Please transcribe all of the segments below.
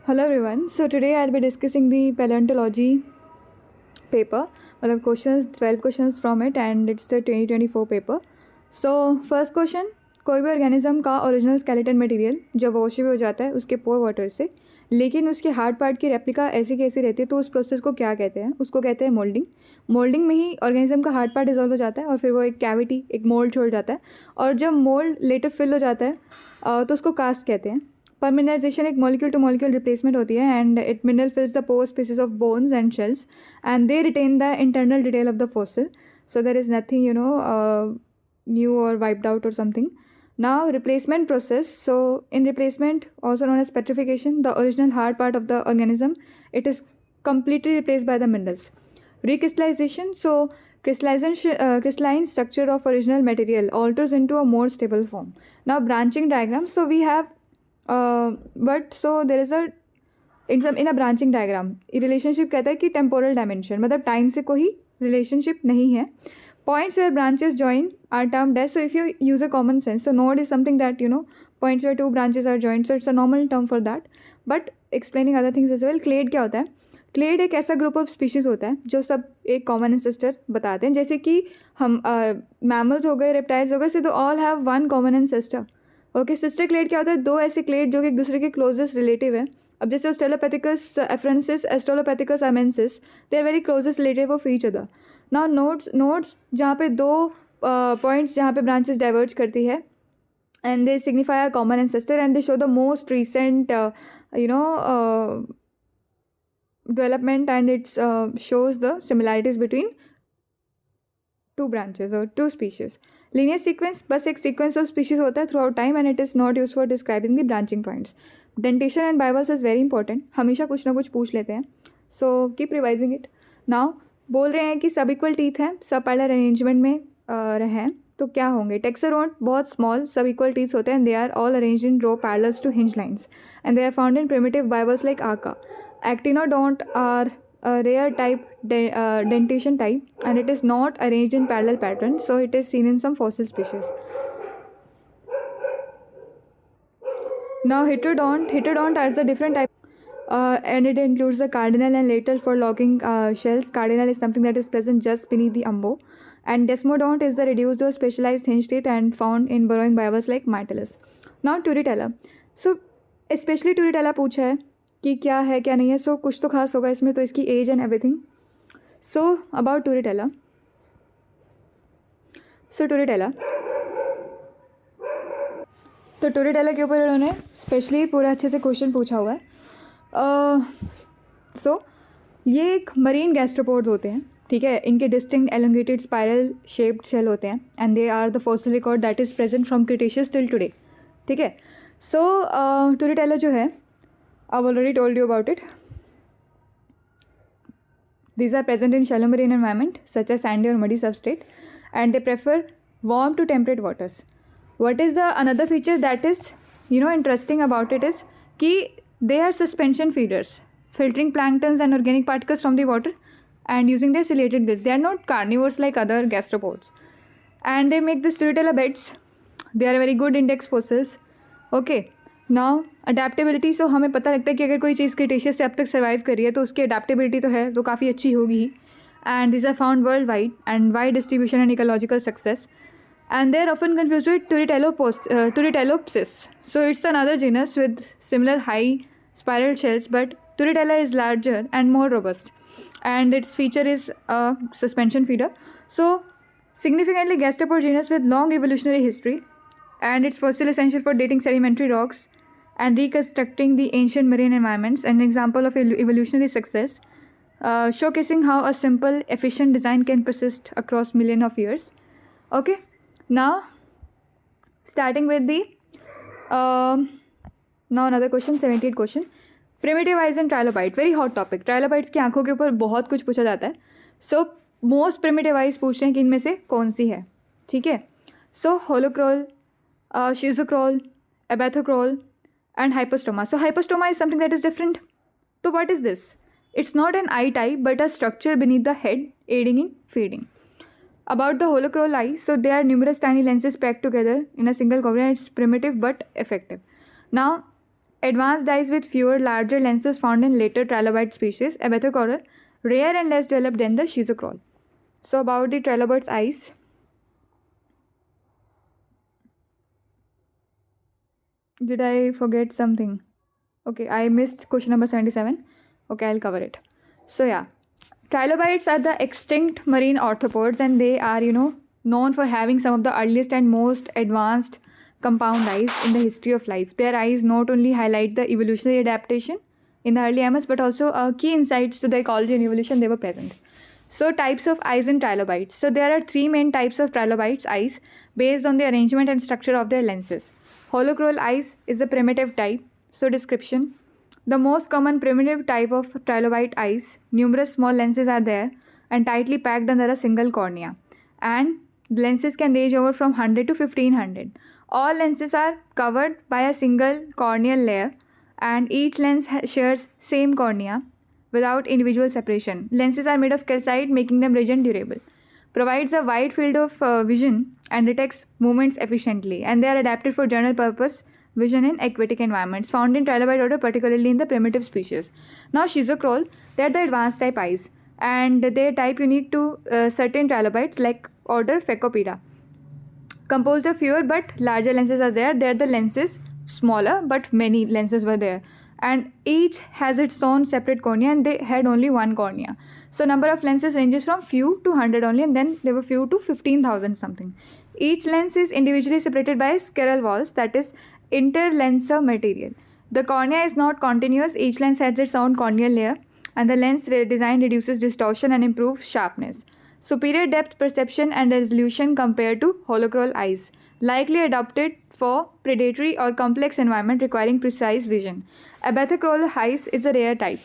Hello everyone. So today I'll be discussing the paleontology paper. मतलब questions 12 questions from it and it's the 2024 paper. So first question, कोई भी organism का original skeleton material जब wash हो जाता है उसके पोर वाटर से, लेकिन उसके हार्ड पार्ट की रेप्लिका ऐसी कैसी रहती है तो उस प्रोसेस को क्या कहते हैं? उसको कहते हैं मोल्डिंग. मोल्डिंग में ही ऑर्गेनिज्म का हार्ड पार्ट डिजोल्व हो जाता है और फिर वो एक कैविटी एक मोल्ड छोड़ जाता है, और जब मोल्ड लेटर फिल हो जाता है तो उसको कास्ट कहते हैं. परमिनराइजेशन एक मॉलिक्यूल टू मॉलिक्यूल रिप्लेसमेंट होती है and it mineral fills the pore spaces of bones and shells and they retain the internal detail of the fossil, so there is nothing new or wiped out or something. Now replacement process. So in replacement, also known as petrification, the original hard part of the organism, it is completely replaced by the minerals. Recrystallization. So crystalline structure of original material alters into a more stable form. Now branching diagram. So we have but so there is a in a branching diagram relationship कहता है कि temporal dimension मतलब time से कोई relationship नहीं है. Points where branches join are termed as, so if you use a common sense, so node is something that points where two branches are joined, so it's a normal term for that. But explaining other things as well, clade क्या होता है? Clade एक ऐसा group of species होता है जो सब एक कॉमन एंसेस्टर बताते हैं, जैसे कि हम मैमल्स हो गए, रेप्टाइल्स हो गए, so they all have one common ancestor. Okay, sister clade क्या होता है? दो ऐसे क्लेड जो कि एक दूसरे के क्लोजेस्ट रिलेटिव है. अब जैसे Australopithecus afarensis, Australopithecus anamensis, they are very closest relative of each other. Now nodes जहाँ पे दो पॉइंट्स जहाँ पे ब्रांचेस डाइवर्ज करती है and they signify a common ancestor and they show the most recent development, and it shows the similarities between two branches or two species. Linear sequence बस एक sequence of species होता है throughout time and it is not used for describing the branching points. Dentation and bivalves is very important. हमेशा कुछ ना कुछ पूछ लेते हैं, so keep revising it. Now बोल रहे हैं कि सब इक्वल टीथ हैं, सब पैरेलल अरेंजमेंट में रहे हैं, तो क्या होंगे? टेक्सरोड बहुत स्मॉल सब इक्वल टीथ्स होते हैं, they are all arranged in row parallels to hinge lines and they are found in primitive bivalves like Arca. Actinodont are a rare type dentation type and it is not arranged in parallel patterns, so it is seen in some fossil species. Now heterodont are the different type and it includes the cardinal and lateral for logging shells. Cardinal is something that is present just beneath the umbo, and desmodont is the reduced or specialized hinge teeth and found in burrowing bivalves like Mytilus. Now Turritella. So especially Turritella पूछा है कि क्या है क्या नहीं है, सो कुछ तो खास होगा इसमें, तो इसकी age and everything. So about Turritella. So Turritella, तो टूरिटेला के ऊपर उन्होंने स्पेशली पूरा अच्छे से क्वेश्चन पूछा हुआ है. सो ये एक मरीन गैस्ट्रोपोड्स होते हैं, ठीक है. इनके distinct elongated spiral shaped shell होते हैं and they are the fossil record that is present from Cretaceous till today, ठीक है. सो टूरिटेला जो है, I've already told you about it. These are present in shallow marine environment such as sandy or muddy substrate and they prefer warm to temperate waters. What is the another feature that is interesting about it is कि they are suspension feeders, filtering planktons and organic particles from the water and using their ciliated gills. They are not carnivores like other gastropods and they make the Turritella beds. They are very good index fossils. Okay. Now adaptability. So हमें पता लगता है कि अगर कोई चीज़ Cretaceous से अब तक सर्वाइव करी है तो उसकी अडेप्टेबिलिटी तो है, तो काफ़ी अच्छी होगी ही. And this are found world wide and wide distribution and ecological success and they are often confuse with Turritellopsis. So it's another genus with similar high spiral shells, but Turritella is larger and more robust and its feature is a suspension feeder. So significantly gastropod genus with long evolutionary history and its fossil essential for dating sedimentary rocks and reconstructing the ancient marine environments, an example of evolutionary success, showcasing how a simple, efficient design can persist across millions of years. Okay, now starting with the now another question, 78 question. Primitive eyes and trilobite, very hot topic. Trilobites की आंखों के ऊपर बहुत कुछ पूछा जाता है. So most primitive eyes पूछ रहे हैं कि इनमें से कौन सी है, ठीक है. So holocrol, schizocrol, abathocrol and hypostoma. So hypostoma is something that is different. So what is this? It's not an eye type but a structure beneath the head aiding in feeding. About the holocrol eye, so there are numerous tiny lenses packed together in a single cover and it's primitive but effective. Now Advanced eyes with fewer larger lenses found in later trilobite species, Abathiocoral, rare and less developed than the Schizocrol. So about the trilobites eyes. Did I forget something? Okay, I missed question number 77. Okay, I'll cover it. So yeah, trilobites are the extinct marine arthropods, and they are, known for having some of the earliest and most advanced compound eyes in the history of life. Their eyes not only highlight the evolutionary adaptation in the early mammals, but also key insights to the ecology and evolution they were present. So types of eyes in trilobites. So there are three main types of trilobites eyes based on the arrangement and structure of their lenses. Holochrol eyes is a primitive type. So description. The most common primitive type of trilobite eyes, numerous small lenses are there and tightly packed under a single cornea. And lenses can range over from 100 to 1500. All lenses are covered by a single corneal layer, and each lens shares same cornea without individual separation. Lenses are made of calcite, making them rigid and durable. Provides a wide field of vision and detects movements efficiently, and they are adapted for general purpose vision in aquatic environments, found in trilobite order, particularly in the primitive species. Now Schizocrol, they are the advanced type eyes, and they are type unique to certain trilobites like order Phacopoda. Composed of fewer but larger lenses are there. There the lenses smaller, but many lenses were there, and each has its own separate cornea, and they had only one cornea. So number of lenses ranges from few to 100 only, and then there were few to 15,000 something. Each lens is individually separated by scleral walls, that is interlensor material. The cornea is not continuous. Each lens has its own corneal layer, and the lens design reduces distortion and improves sharpness. Superior depth perception and resolution compared to holochrol eyes, likely adapted for predatory or complex environment requiring precise vision. Abathiocoral eyes is a rare type.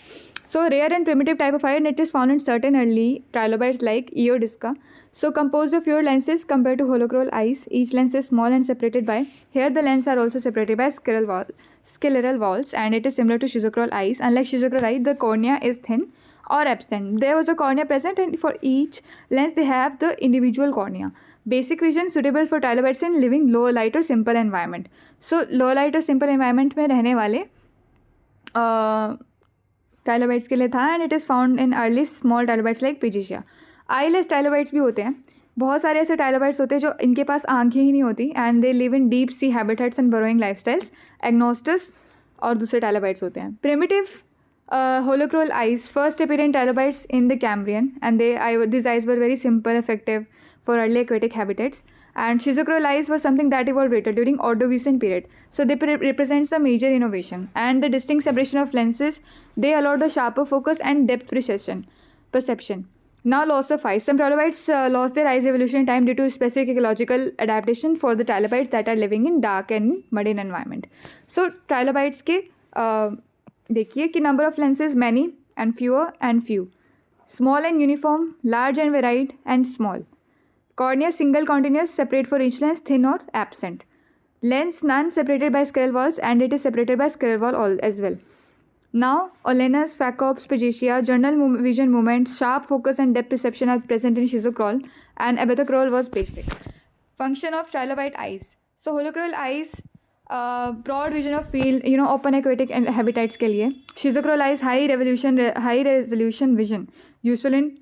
So rare and primitive type of eye, and it is found in certain early trilobites like Eodisca. So composed of fewer lenses compared to holochrol eyes. Each lens is small and separated by, here the lenses are also separated by scleral walls, and it is similar to Schizocrol eyes. Unlike Schizocrol eye, the cornea is thin or absent. There was a cornea present, and for each lens they have the individual cornea. Basic vision suitable for trilobites in living low light or simple environment. So low light और simple environment में रहने वाले trilobites के लिए था, and it is found in early small trilobites like Pygmaea. Eyeless trilobites भी होते हैं. बहुत सारे ऐसे trilobites होते हैं जो इनके पास आंखें ही नहीं होती, and they live in deep sea habitats and burrowing lifestyles. Agnostus और दूसरे trilobites होते हैं. Primitive holochrol eyes first appear in trilobites in the Cambrian, and these eyes were very simple, effective for early aquatic habitats. And Schizocrol eyes was something that evolved later during Ordovician period. So they represents the major innovation, and the distinct separation of lenses, they allowed the sharper focus and depth perception. Now loss of eyes. Some trilobites lost their eyes evolution time due to specific ecological adaptation for the trilobites that are living in dark and muddy environment. So trilobites के देखिए कि number of lenses many and fewer and few, small and uniform, large and varied and small. Cornea single continuous, separate for each lens, thin or absent. Lens none, separated by scleral walls, and it is separated by scleral wall as well. Now Olenus, Phacops, Pygmaea, general vision movement, sharp focus and depth perception are present in Schizocrol, and Abathiocoral was basic. Function of trilobite eyes. So holochrol eyes, broad vision of field, open aquatic habitats के लिए. Schizocrol eyes, high resolution vision, useful in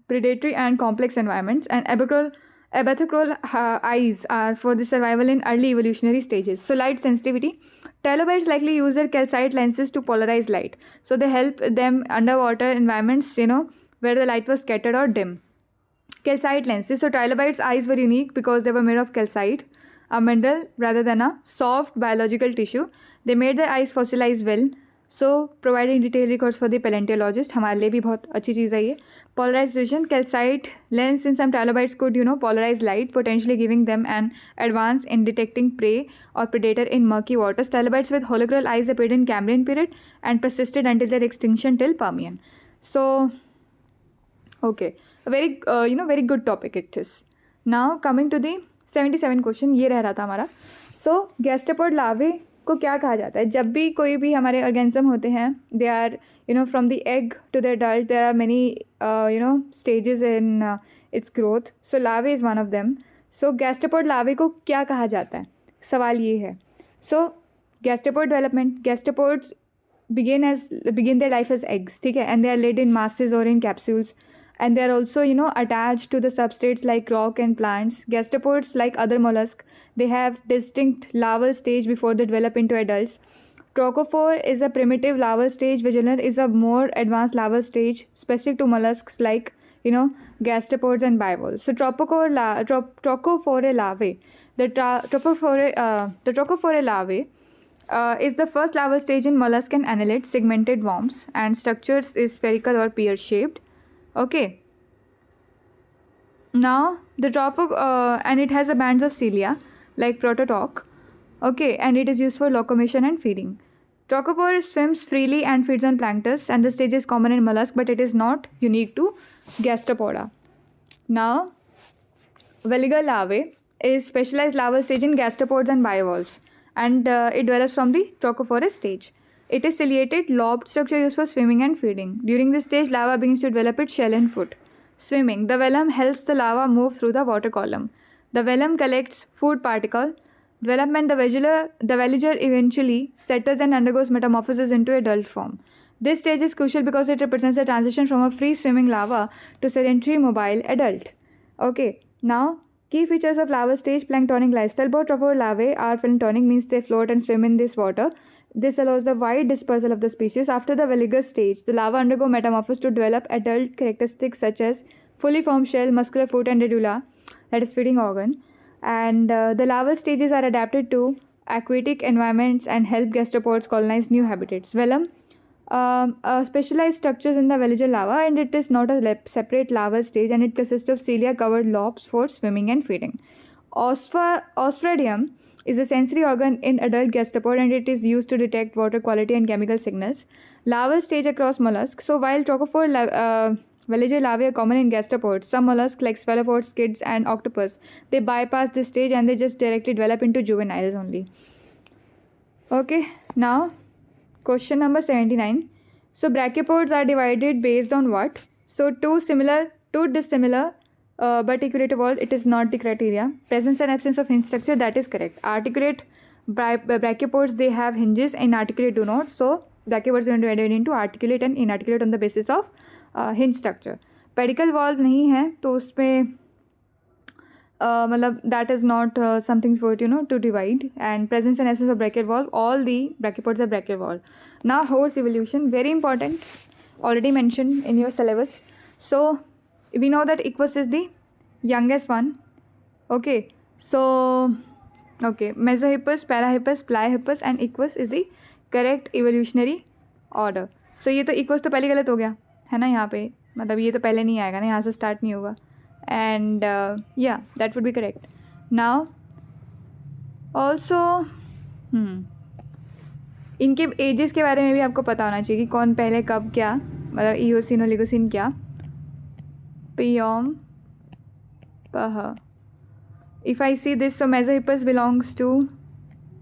predatory and complex environments. And Abathiocoral eyes are for the survival in early evolutionary stages. So light sensitivity. Trilobites likely use their calcite lenses to polarize light. So they help them underwater environments, where the light was scattered or dim. Calcite lenses. So trilobites' eyes were unique because they were made of calcite, a mineral rather than a soft biological tissue. They made their eyes fossilize well. So providing detailed records for the paleontologist, हमारे लिए भी बहुत अच्छी चीज़ है ये. Polarized vision. Calcite lens in some trilobites could polarize light, potentially giving them an advance in detecting prey or predator in murky waters. Trilobites with holochrol eyes appeared in Cambrian period and persisted until their extinction till Permian. So okay, a very very good topic it is. Now coming to the 77 question, ये रह रहा था हमारा. सो gastropod larvae को क्या कहा जाता है? जब भी कोई भी हमारे ऑर्गेनिज्म होते हैं, they are from the egg to the adult, there are many stages in its growth. So larvae is one of them. So gastropod larvae को क्या कहा जाता है, सवाल ये है. So gastropod development, gastropods begin their life as eggs, ठीक है, and they are laid in masses or in capsules, and they are also attached to the substrates like rock and plants. Gastropods, like other mollusks, they have distinct larval stage before they develop into adults. Trochophore is a primitive larval stage. Vaginal is a more advanced larval stage specific to mollusks like gastropods and bivalves. So Trochophore larvae, the Trochophore larvae is the first larval stage in mollusk and annelid segmented worms, and structures is spherical or pear shaped. Okay, now the and it has a bands of cilia like prototoc. Okay, and it is used for locomotion and feeding. Trochophore swims freely and feeds on plankton, and the stage is common in mollusk, but it is not unique to gastropoda. Now, Veliger larvae is specialized larval stage in gastropods and bivalves, and it develops from the Trochophorus stage. It is ciliated, lobed structure used for swimming and feeding. During this stage, larva begins to develop its shell and foot. Swimming. The velum helps the larva move through the water column. The velum collects food particle. Development. The veliger eventually settles and undergoes metamorphosis into adult form. This stage is crucial because it represents a transition from a free swimming larva to sedentary mobile adult. Okay, now key features of larval stage: planktonic lifestyle. Both Trochophore larvae are planktonic, means they float and swim in this water. This allows the wide dispersal of the species. After the veliger stage, the larvae undergo metamorphosis to develop adult characteristics such as fully formed shell, muscular foot, and radula, that is feeding organ. And the larval stages are adapted to aquatic environments and help gastropods colonize new habitats. Velum specialized structures in the veliger larva, and it is not a separate larval stage, and it consists of cilia covered lobes for swimming and feeding. Ostridium is a sensory organ in adult gastropod, and it is used to detect water quality and chemical signals. Larval stage across mollusks. So while Trochophore veliger larvae are common in gastropods, some mollusks like cephalopods, squids, and octopus, they bypass this stage and they just directly develop into juveniles only. Okay, now question number 79. So brachiopods are divided based on what? So two dissimilar but equally evolved, it is not the criteria. Presence and absence of hinge structure, that is correct. Articulate brachiopods, they have hinges, inarticulate do not. So brachiopods are divided into articulate and inarticulate on the basis of hinge structure. Pedicle valve नहीं है तो उसमें मतलब that is not something for to divide. And presence and absence of brachial valve, all the brachiopods are brachial valve. Now horse evolution, very important, already mentioned in your syllabus. So we know that Equus is the youngest one. Okay, so Mesohippus, Parahippus, Pliohippus and Equus is the correct evolutionary order. So ये तो Equus तो पहले गलत हो गया है ना, यहाँ पे मतलब ये तो पहले नहीं आएगा ना, यहाँ से स्टार्ट नहीं होगा. And yeah, that would be correct. Now also इनके एजेस के बारे में भी आपको पता होना चाहिए कि कौन पहले कब क्या, मतलब ईओसिन ओलिगोसिन क्या. Piom Paha. If I see this, so Mesohippus belongs to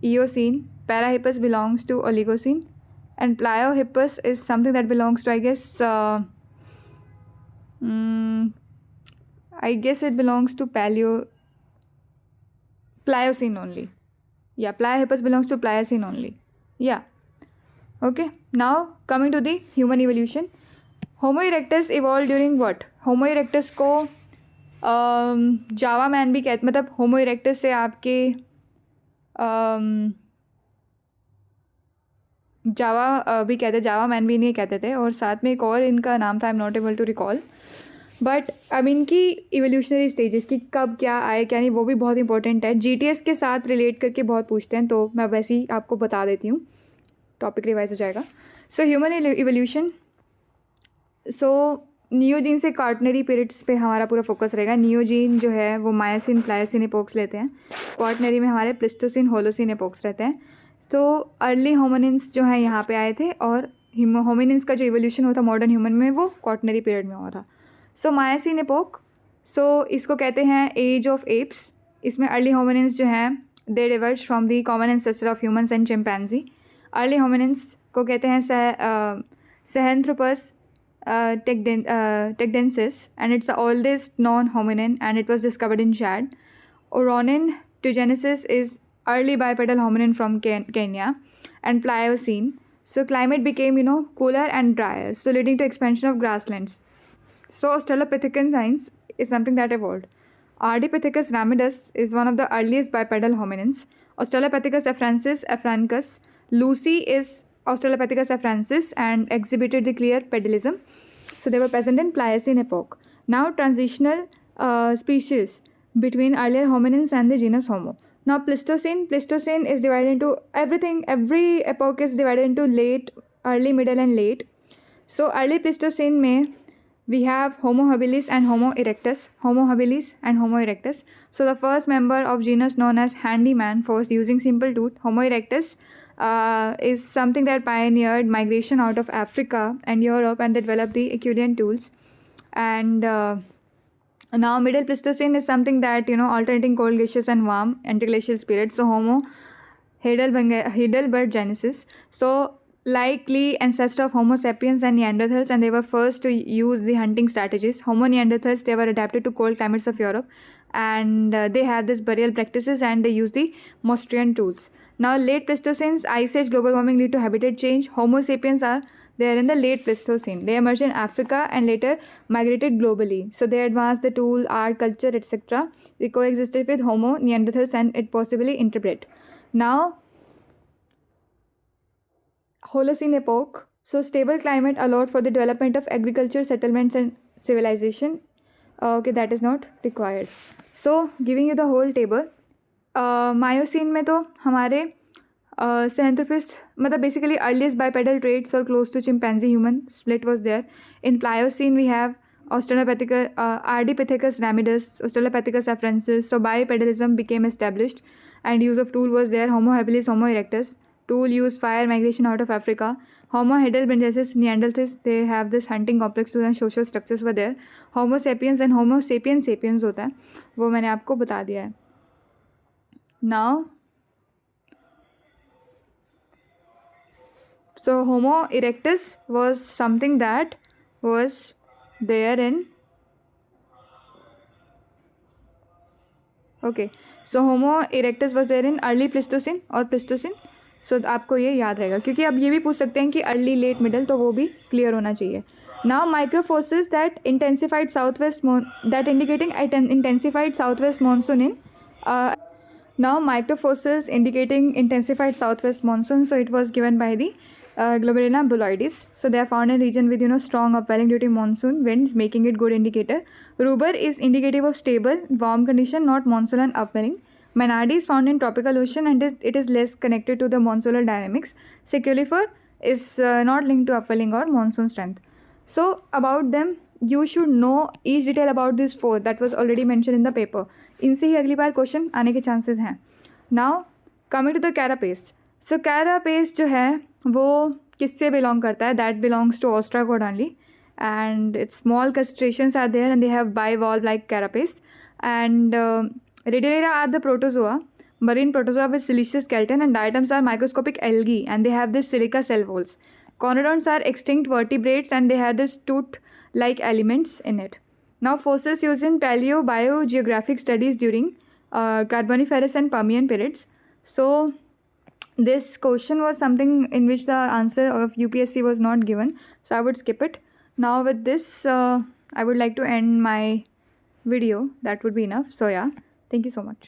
Eocene, Parahippus belongs to Oligocene, and Pliohippus is something that belongs to, I guess it belongs to Pliocene only. Yeah, Pliohippus belongs to Pliocene only. Yeah. Okay. Now coming to the human evolution. Homo erectus evolved during what? Homo erectus को जावा man भी कहते, मतलब होमो erectus से आपके जावा भी कहते, जावा man भी नहीं कहते थे, और साथ में एक और इनका नाम था, I am not able to recall. But अब इनकी इवोल्यूशनरी स्टेजेस की कब क्या आए क्या नहीं, वो भी बहुत इंपॉर्टेंट है. जीटीएस के साथ रिलेट करके बहुत पूछते हैं, तो मैं वैसे ही आपको बता देती हूँ, टॉपिक रिवाइज हो जाएगा. So human evolution. So Neogene से क्वार्टनरी पीरियड्स पे हमारा पूरा फोकस रहेगा. नियोजीन जो है वो मायासिन प्लायोसिन एपोक्स लेते हैं. क्वार्टनरी में हमारे प्लिस्टोसिन होलोसिन एपोक्स रहते हैं. तो अर्ली होमिनिन्स जो है यहाँ पे आए थे, और होमिनिन्स का जो इवोल्यूशन हुआ था मॉडर्न ह्यूमन में वो क्वार्टनरी पीरियड में हुआ था. सो मायासिन एपोक, सो इसको कहते हैं एज ऑफ एप्स. इसमें अर्ली होमिनिन्स जो हैं they diverge from the common ancestor of humans and chimpanzee. Early hominins को कहते हैं Sahelanthropus tegdensis, and it's the oldest non-hominin, and it was discovered in Chad. Oronin tugenesis is early bipedal hominin from Kenya, and Pliocene. So climate became, cooler and drier, so leading to expansion of grasslands. So Australopithecines is something that evolved. Ardipithecus ramidus is one of the earliest bipedal hominins. Australopithecus afrancus. Lucy is Australopithecus afrancus and exhibited the clear pedalism. So they were present in Pliocene epoch. Now transitional species between earlier hominins and the genus Homo. Now Pleistocene is divided into every epoch is divided into late, early, middle and late. So early Pleistocene में we have Homo habilis and Homo erectus. So the first member of genus known as handyman for using simple tooth, Homo erectus, is something that pioneered migration out of Africa and Europe, and they developed the Herculean tools. And now middle Pleistocene is something that, alternating cold glaciers and warm interglacial periods. So Homo heidelbergensis. So likely ancestor of Homo sapiens and Neanderthals, and they were first to use the hunting strategies. Homo neanderthals, they were adapted to cold climates of Europe, and they have this burial practices, and they use the Mostrian tools. Now late Pleistocene's ice age, global warming lead to habitat change. Homo sapiens are there in the late Pleistocene. They emerged in Africa and later migrated globally. So they advanced the tool, art, culture, etc. They coexisted with Homo neanderthals and it possibly interbred. Now Holocene epoch. So stable climate allowed for the development of agriculture, settlements and civilization. Okay, that is not required. So giving you the whole table. Miocene में तो हमारे Sahelanthropus, मतलब basically earliest bipedal traits or close to chimpanzee human split was there. In Pliocene we have Australopithecus, Ardipithecus ramidus, Australopithecus afrensis. So bipedalism became established and use of tool was there. Homo habilis, Homo erectus. Tool use fire migration out of Africa. Homo heidelbergensis, Neanderthals, they have this hunting complexes and social structures were there. Homo sapiens and Homo sapiens sapiens होता है, वो मैंने आपको बता दिया है. Now, so Homo erectus was something that was there in. Okay, so Homo erectus was there in early Pleistocene और Pleistocene. सो आपको ये याद रहेगा, क्योंकि अब ये भी पूछ सकते हैं कि अर्ली लेट मिडल, तो वो भी क्लियर होना चाहिए. Now microfossils that intensified south west that indicating intensified south west monsoon in now microfossils indicating intensified southwest monsoon. So it was given by the Globigerina bulloides. So they are found in region with strong upwelling due to monsoon winds, making it good indicator. Ruber is indicative of stable warm condition, not monsoon and upwelling. Menardi is found in tropical ocean and it is less connected to the monsoonal dynamics. Seculifer is not linked to upwelling or monsoon strength. So about them, you should know each detail about these four that was already mentioned in the paper. इनसे ही अगली बार question आने के chances हैं. Now coming to the carapace. So carapace जो है वो किससे belong करता है? That belongs to ostracod only, and its small crustaceans are there and they have bivalve like carapace. And Radiolera are the protozoa, marine protozoa with siliceous skeleton, and diatoms are microscopic algae and they have this silica cell walls. Conodonts are extinct vertebrates and they have this tooth-like elements in it. Now fossils used in paleobiogeographic studies during Carboniferous and Permian periods. So this question was something in which the answer of UPSC was not given, so I would skip it. Now with this I would like to end my video. That would be enough. So yeah, thank you so much.